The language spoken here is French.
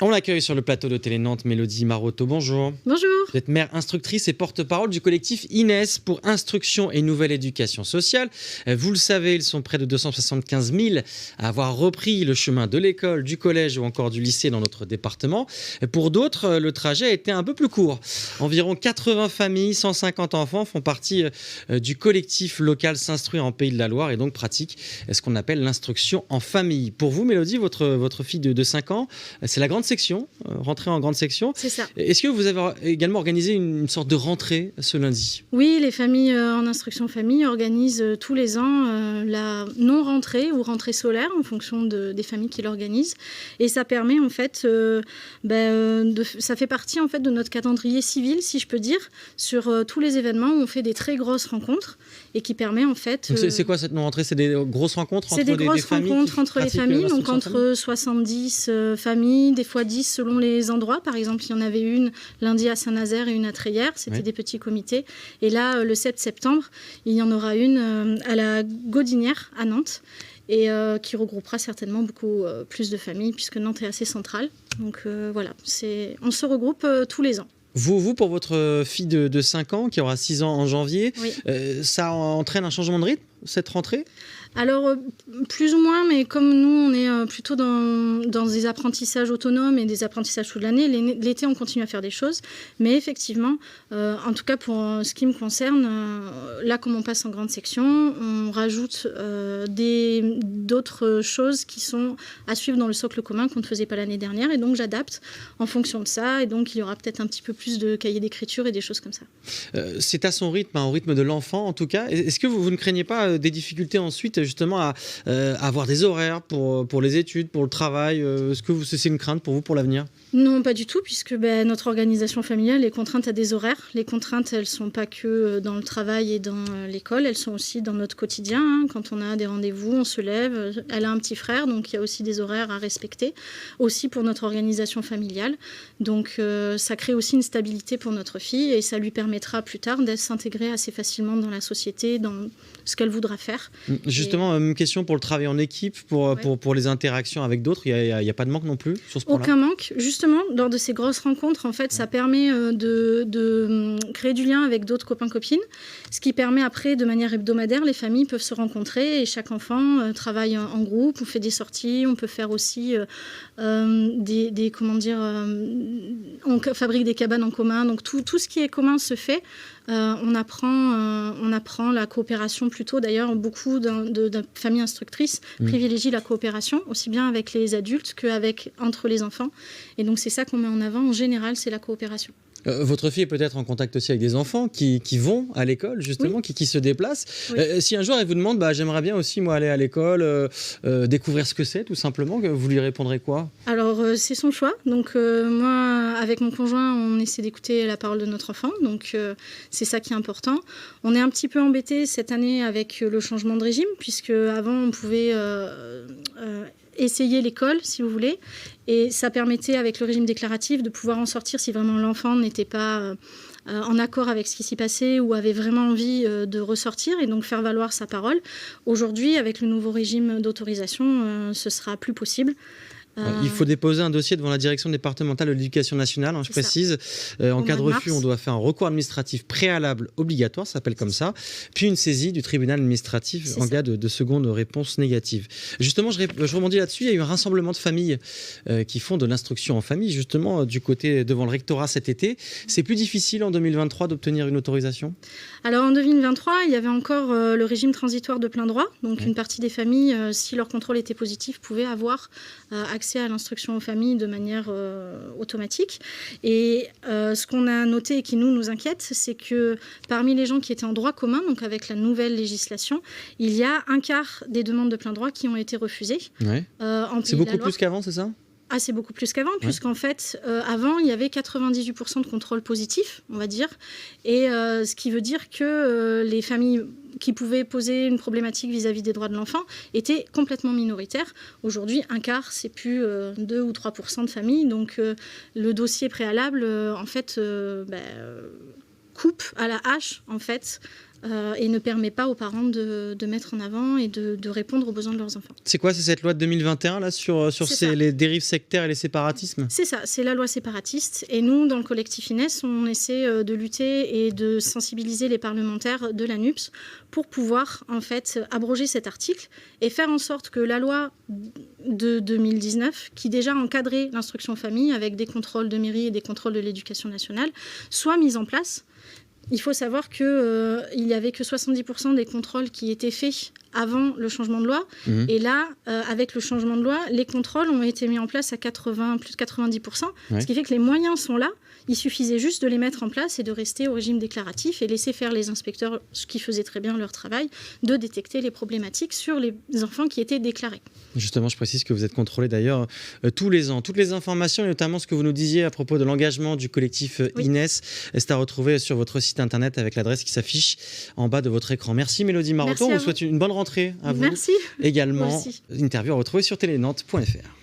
On l'accueille sur le plateau de Télé Nantes, Mélodie Marotto. Bonjour. Bonjour. Vous êtes mère instructrice et porte-parole du collectif INES pour Instruction et Nouvelle Éducation Sociale. Vous le savez, ils sont près de 275 000 à avoir repris le chemin de l'école, du collège ou encore du lycée dans notre département. Pour d'autres, le trajet a été un peu plus court. Environ 80 familles, 150 enfants font partie du collectif local S'instruire en Pays de la Loire et donc pratiquent ce qu'on appelle l'instruction en famille. Pour vous, Mélodie, votre fille de 5 ans, c'est la grande section, rentrée en grande section. C'est ça. Est-ce que vous avez également organisé une sorte de rentrée ce lundi ? Oui, les familles en instruction famille organisent tous les ans la non-rentrée ou rentrée solaire en fonction des familles qui l'organisent. Et ça permet en fait, ça fait partie en fait de notre calendrier civil, si je peux dire, sur tous les événements où on fait des très grosses rencontres et qui permet en fait... Donc c'est quoi cette non-rentrée ? C'est des grosses rencontres entre des grosses rencontres entre les familles, donc entre 70 familles, des fois 10 selon les endroits. Par exemple, il y en avait une lundi à Saint-Nazaire et une à Treillères. C'était des petits comités. Et là, le 7 septembre, il y en aura une à la Gaudinière à Nantes et qui regroupera certainement beaucoup plus de familles puisque Nantes est assez centrale. Donc voilà, on se regroupe tous les ans. Vous, pour votre fille de 5 ans qui aura 6 ans en janvier, ça entraîne un changement de rythme, cette rentrée ? Alors, plus ou moins, mais comme nous, on est plutôt dans des apprentissages autonomes et des apprentissages toute l'année, l'été, on continue à faire des choses. Mais effectivement, en tout cas pour ce qui me concerne, là, comme on passe en grande section, on rajoute d'autres choses qui sont à suivre dans le socle commun qu'on ne faisait pas l'année dernière. Et donc, j'adapte en fonction de ça. Et donc, il y aura peut-être un petit peu plus de cahiers d'écriture et des choses comme ça. C'est à son rythme, au rythme de l'enfant, en tout cas. Est-ce que vous ne craignez pas des difficultés ensuite justement à avoir des horaires pour les études, pour le travail? Est-ce que c'est une crainte pour vous pour l'avenir? Non, pas du tout, puisque notre organisation familiale est contrainte à des horaires. Les contraintes, elles ne sont pas que dans le travail et dans l'école, elles sont aussi dans notre quotidien. Quand on a des rendez-vous, on se lève. Elle a un petit frère, donc il y a aussi des horaires à respecter, aussi pour notre organisation familiale. Donc ça crée aussi une stabilité pour notre fille et ça lui permettra plus tard de s'intégrer assez facilement dans la société, dans ce qu'elle voudra faire. Justement, une question pour le travail en équipe, pour les interactions avec d'autres, il n'y a pas de manque non plus sur ce point-là? Aucun manque. Justement, lors de ces grosses rencontres, en fait, ça permet de créer du lien avec d'autres copains-copines, ce qui permet après, de manière hebdomadaire, les familles peuvent se rencontrer et chaque enfant travaille en groupe, on fait des sorties, on peut faire aussi on fabrique des cabanes en commun, donc tout ce qui est commun se fait. On apprend la coopération plutôt. D'ailleurs, beaucoup de familles instructrices privilégient la coopération, aussi bien avec les adultes qu'entre les enfants. Et donc, c'est ça qu'on met en avant. En général, c'est la coopération. Votre fille est peut-être en contact aussi avec des enfants qui vont à l'école, justement, qui se déplacent. Oui. Si un jour elle vous demande, j'aimerais bien aussi, moi, aller à l'école, découvrir ce que c'est, tout simplement, vous lui répondrez quoi? Alors, c'est son choix. Donc, moi, avec mon conjoint, on essaie d'écouter la parole de notre enfant. Donc, c'est ça qui est important. On est un petit peu embêtés cette année avec le changement de régime, puisque avant on pouvait essayer l'école, si vous voulez. Et ça permettait, avec le régime déclaratif, de pouvoir en sortir si vraiment l'enfant n'était pas en accord avec ce qui s'y passait ou avait vraiment envie de ressortir et donc faire valoir sa parole. Aujourd'hui, avec le nouveau régime d'autorisation, ce sera plus possible. Il faut déposer un dossier devant la direction départementale de l'éducation nationale, je précise. En cas de refus, on doit faire un recours administratif préalable obligatoire, ça s'appelle comme ça, puis une saisie du tribunal administratif en cas de seconde réponse négative. Justement, je rebondis là-dessus, il y a eu un rassemblement de familles qui font de l'instruction en famille, justement, du côté devant le rectorat cet été. C'est plus difficile en 2023 d'obtenir une autorisation? Alors en 2023, il y avait encore le régime transitoire de plein droit, donc une partie des familles, si leur contrôle était positif, pouvaient avoir accès à l'instruction aux familles de manière automatique. Et ce qu'on a noté et qui nous inquiète, c'est que parmi les gens qui étaient en droit commun, donc avec la nouvelle législation, il y a un quart des demandes de plein droit qui ont été refusées. Ouais. C'est beaucoup plus qu'avant, c'est ça ? Ah, c'est beaucoup plus qu'avant, puisqu'en fait, avant, il y avait 98% de contrôle positif, on va dire. Et ce qui veut dire que les familles qui pouvaient poser une problématique vis-à-vis des droits de l'enfant étaient complètement minoritaires. Aujourd'hui, un quart, c'est plus 2 ou 3% de familles. Donc, le dossier préalable, en fait, coupe à la hache, en fait, et ne permet pas aux parents de mettre en avant et de répondre aux besoins de leurs enfants. C'est quoi? C'est cette loi de 2021 là, sur les dérives sectaires et les séparatismes? C'est ça, c'est la loi séparatiste. Et nous, dans le collectif INES, on essaie de lutter et de sensibiliser les parlementaires de la NUPES pour pouvoir en fait abroger cet article et faire en sorte que la loi de 2019, qui déjà encadrait l'instruction famille avec des contrôles de mairie et des contrôles de l'éducation nationale, soit mise en place. Il faut savoir qu'il n'y avait que 70% des contrôles qui étaient faits avant le changement de loi. Et là, avec le changement de loi, les contrôles ont été mis en place à plus de 90%. Ce qui fait que les moyens sont là. Il suffisait juste de les mettre en place et de rester au régime déclaratif et laisser faire les inspecteurs, ce qui faisait très bien leur travail, de détecter les problématiques sur les enfants qui étaient déclarés. Justement, je précise que vous êtes contrôlé d'ailleurs tous les ans. Toutes les informations, et notamment ce que vous nous disiez à propos de l'engagement du collectif INES, c'est à retrouver sur votre site internet avec l'adresse qui s'affiche en bas de votre écran. Merci Mélodie Maroton. On vous souhaite une bonne rentrée à vous. Merci. Également, interview à retrouver sur telenantes.fr.